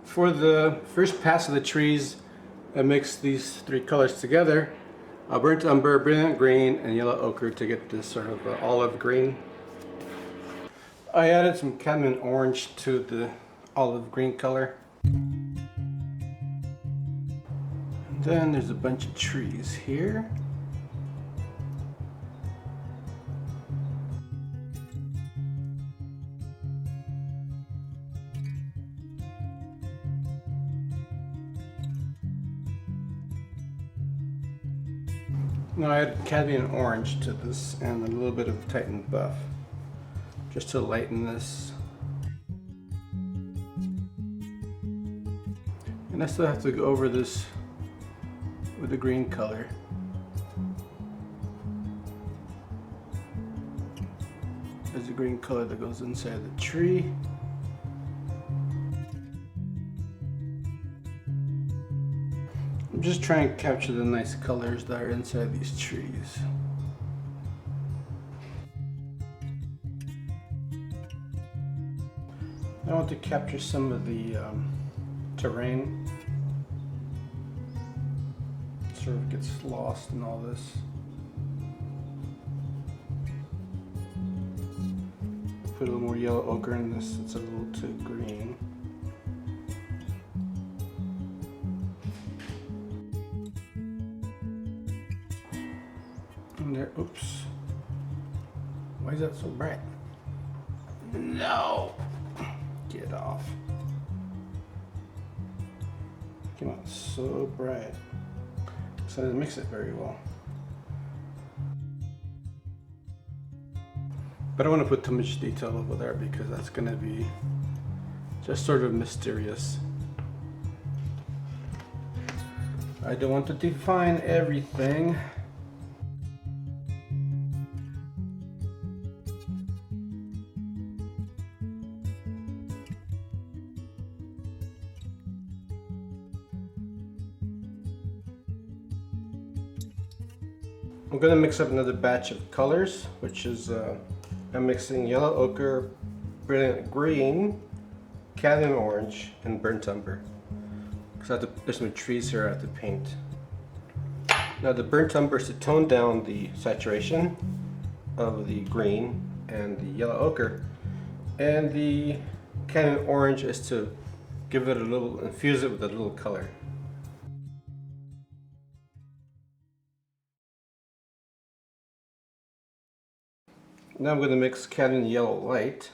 For the first pass of the trees, I mixed these three colors together. Burnt umber, brilliant green, and yellow ochre to get this sort of olive green. I added some cadmium orange to the olive green color. And then there's a bunch of trees here. Now I add cadmium orange to this and a little bit of Titan buff just to lighten this. And I still have to go over this with the green color. There's the green color that goes inside the tree. I'm just trying to capture the nice colors that are inside these trees. I want to capture some of the terrain. Sort of gets lost in all this. Put a little more yellow ochre in this, it's a little too green. And there, oops. Why is that so bright? No! Get off. Came out so bright. So I didn't mix it very well. But I don't want to put too much detail over there because that's going to be just sort of mysterious. I don't want to define everything. I'm going to mix up another batch of colors, which is I'm mixing yellow ochre, brilliant green, cadmium orange, and burnt umber. Because there's some trees here I have to paint. Now the burnt umber is to tone down the saturation of the green and the yellow ochre, and the cadmium orange is to give it a little, infuse it with a little color. Now I'm going to mix cadmium yellow light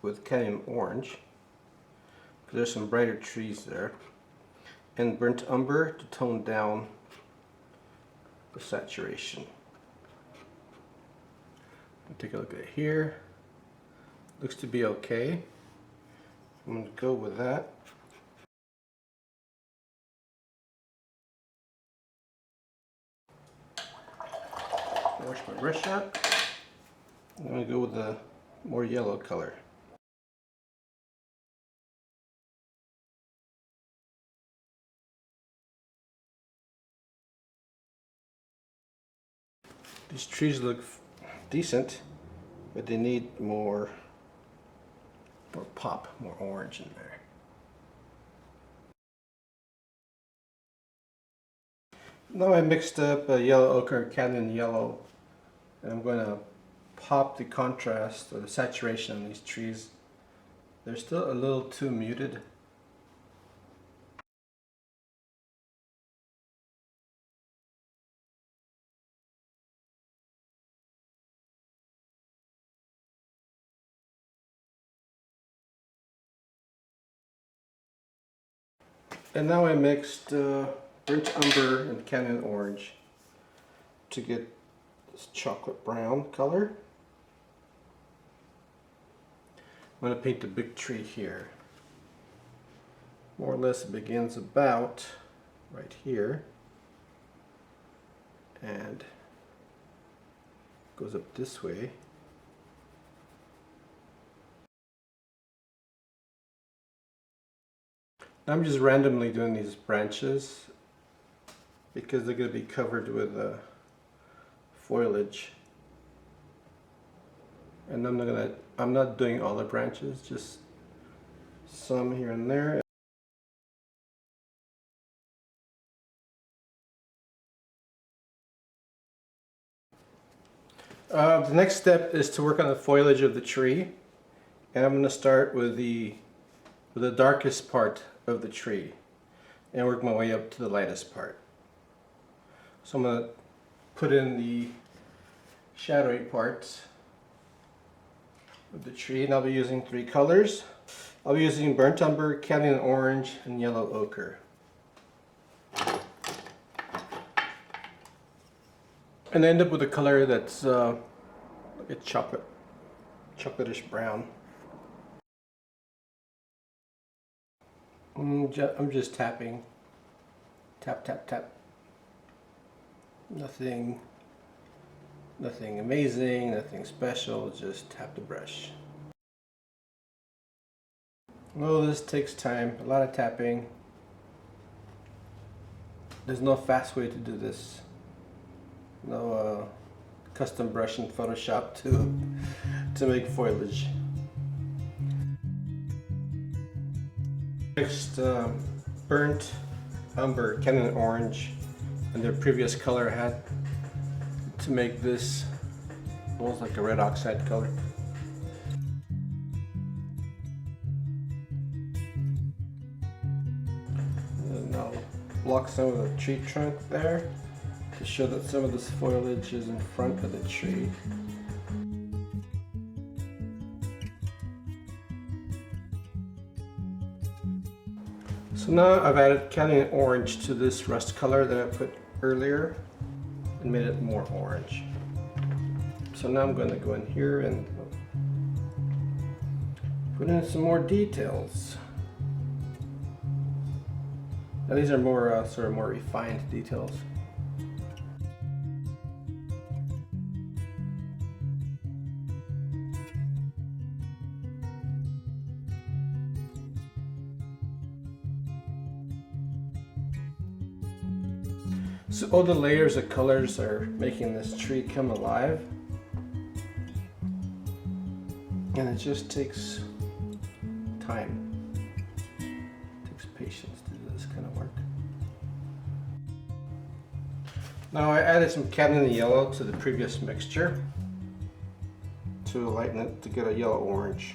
with cadmium orange, because there's some brighter trees there, and burnt umber to tone down the saturation. Take a look at it here. Looks to be okay. I'm going to go with that. Wash my brush out. I'm going to go with the more yellow color. These trees look decent, but they need more pop, more orange in there. Now I mixed up yellow ochre and cadmium yellow, and I'm going to pop the contrast or the saturation on these trees. They're still a little too muted. And now I mixed burnt umber and cadmium orange to get this chocolate brown color. I'm going to paint the big tree here. More or less it begins about right here and goes up this way. I'm just randomly doing these branches because they're going to be covered with foliage, and I'm not doing all the branches, just some here and there. The next step is to work on the foliage of the tree, and I'm going to start with the darkest part of the tree and work my way up to the lightest part. So I'm going to put in the shadowy parts of the tree, and I'll be using 3 colors. I'll be using burnt umber, cadmium orange, and yellow ochre. And I end up with a color that's like a chocolatish brown. I'm just tapping. Tap, tap, tap. Nothing amazing, nothing special, just tap the brush. Oh, this takes time, a lot of tapping. There's no fast way to do this. No custom brush in Photoshop to make foliage. Next, burnt umber, cadmium orange, and their previous color I had to make this almost like a red oxide color. And I'll block some of the tree trunk there to show that some of this foliage is in front of the tree. So now I've added cadmium orange to this rust color that I put earlier and made it more orange. So now I'm going to go in here and put in some more details. Now these are more sort of more refined details. So all the layers of colors are making this tree come alive. And it just takes time. It takes patience to do this kind of work. Now I added some cadmium yellow to the previous mixture to lighten it to get a yellow orange.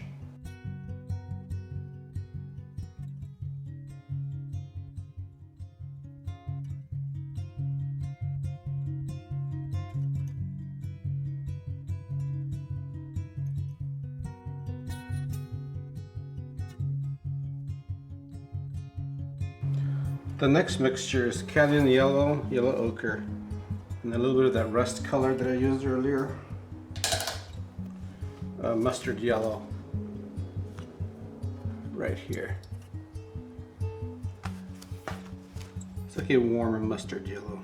The next mixture is cadmium yellow, yellow ochre, and a little bit of that rust color that I used earlier. Mustard yellow right here. It's like a warm mustard yellow.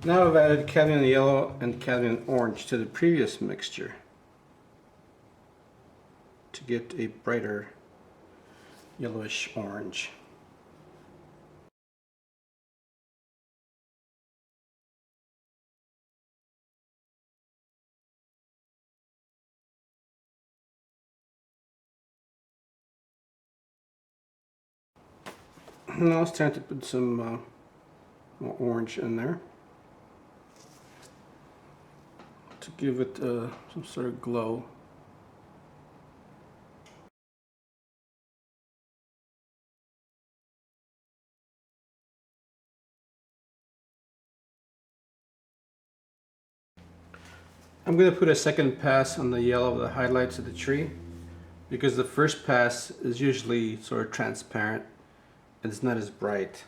Now I've added cadmium yellow and cadmium orange to the previous mixture to get a brighter yellowish orange. Now it's time to put some more orange in there to give it some sort of glow. I'm going to put a second pass on the yellow of the highlights of the tree because the first pass is usually sort of transparent and it's not as bright.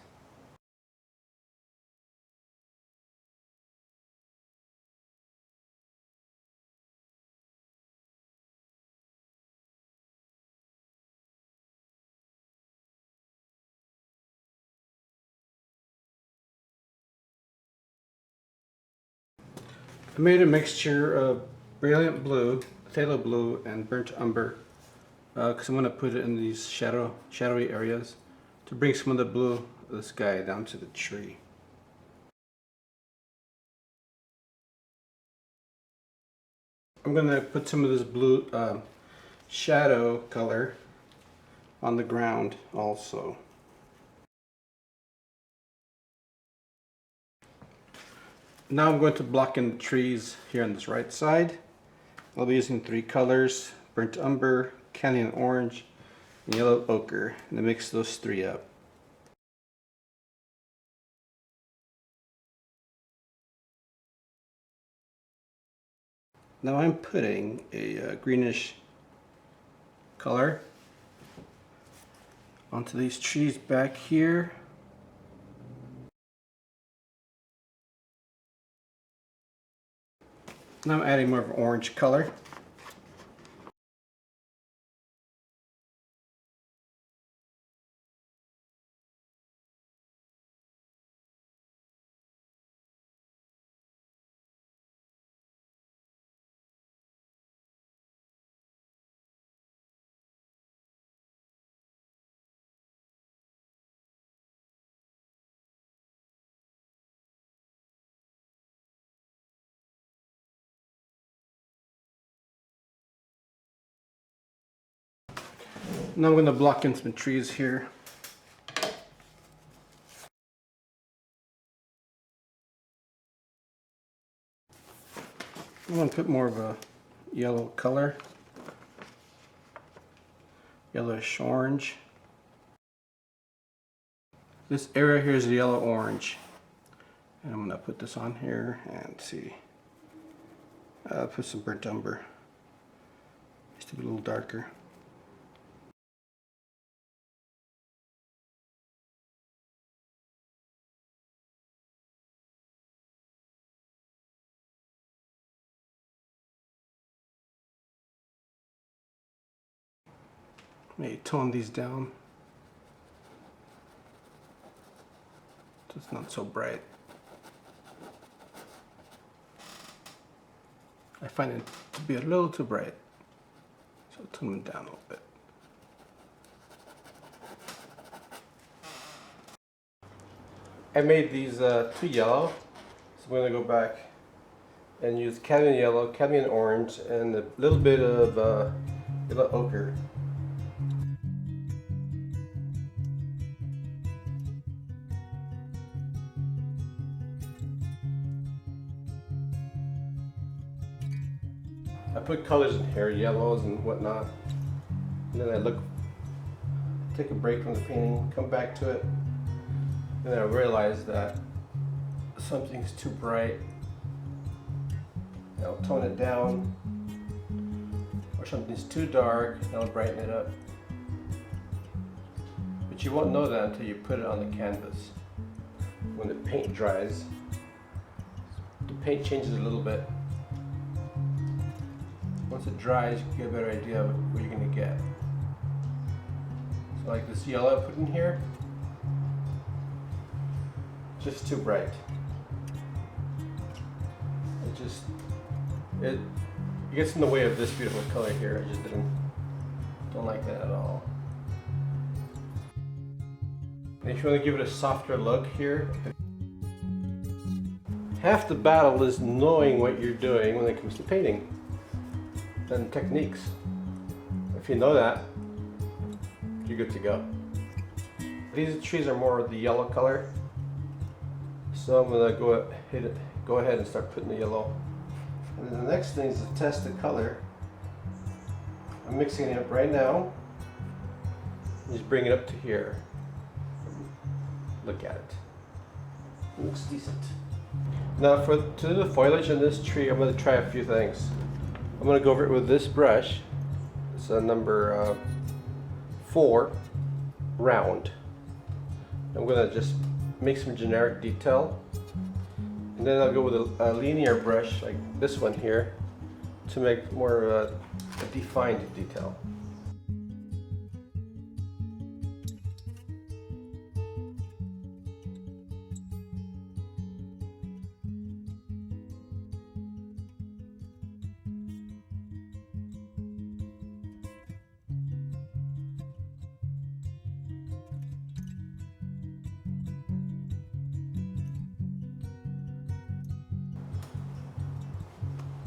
I made a mixture of brilliant blue, phthalo blue, and burnt umber, because I'm going to put it in these shadowy areas to bring some of the blue of the sky down to the tree. I'm going to put some of this blue shadow color on the ground also. Now I'm going to block in the trees here on this right side. I'll be using 3 colors: burnt umber, canyon orange, and yellow ochre, and to mix those 3 up. Now I'm putting a greenish color onto these trees back here. Now I'm adding more of an orange color. Now I'm going to block in some trees here. I'm going to put more of a yellow color, yellowish orange. This area here is yellow orange. And I'm going to put this on here and see. I'll put some burnt umber just to be a little darker. Maybe tone these down so it's not so bright. I find it to be a little too bright, so tone them down a little bit. I made these 2 yellow, so I'm going to go back and use cadmium yellow, cadmium orange, and a little bit of yellow ochre. I put colors in here, yellows and whatnot, and then I take a break from the painting, come back to it, and then I realize that something's too bright. I'll tone it down, or something's too dark, and I'll brighten it up. But you won't know that until you put it on the canvas. When the paint dries, the paint changes a little bit. Once it dries, you get a better idea of what you're going to get. So like this yellow I put in here, just too bright. It gets in the way of this beautiful color here. I just don't like that at all. And if you want to give it a softer look here, half the battle is knowing what you're doing when it comes to painting and techniques. If you know that, you're good to go. These trees are more of the yellow color, so I'm going to go ahead and start putting the yellow. And then the next thing is to test the color. I'm mixing it up right now. Just bring it up to here. Look at it. It looks decent. Now to do the foliage in this tree, I'm going to try a few things. I'm going to go over it with this brush. It's a number 4 round. I'm going to just make some generic detail. And then I'll go with a linear brush like this one here to make more of a defined detail.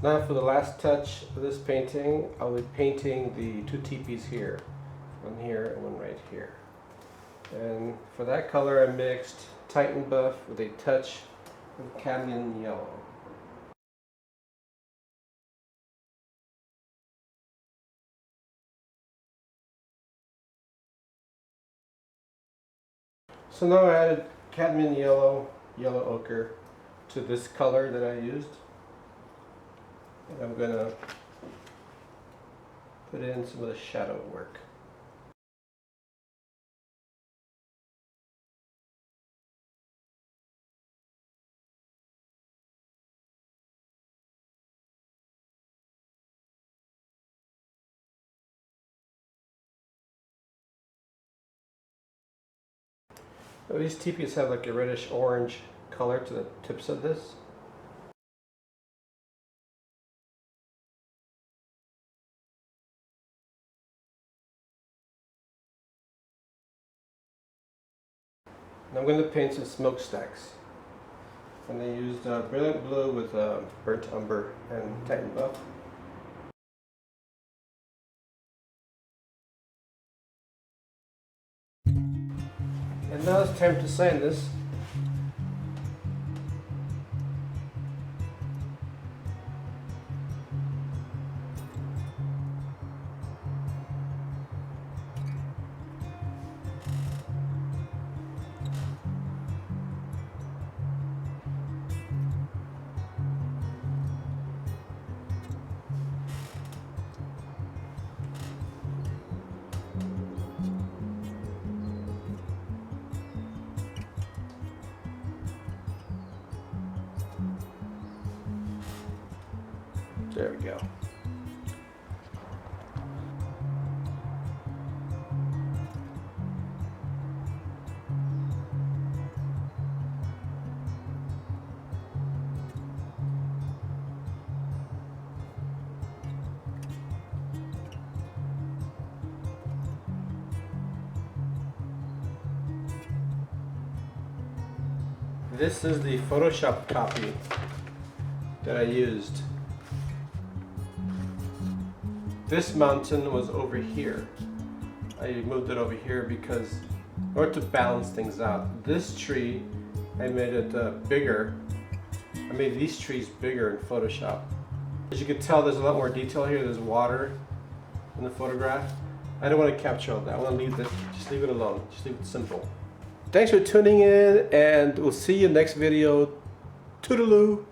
Now for the last touch of this painting, I'll be painting the two teepees here. One here and one right here. And for that color I mixed Titan Buff with a touch of cadmium yellow. So now I added cadmium yellow, yellow ochre to this color that I used. And I'm going to put in some of the shadow work. Now these teepees have like a reddish orange color to the tips of this. And I'm going to paint some smokestacks. And I used brilliant blue with burnt umber and Titan Buff. And now it's time to sand this. There we go. This is the Photoshop copy that I used. This mountain was over here. I moved it over here because in order to balance things out. This tree, I made it bigger. I made these trees bigger in Photoshop. As you can tell, there's a lot more detail here. There's water in the photograph. I don't want to capture all that. I want to leave it, just leave it alone. Just leave it simple. Thanks for tuning in, and we'll see you next video. Toodaloo!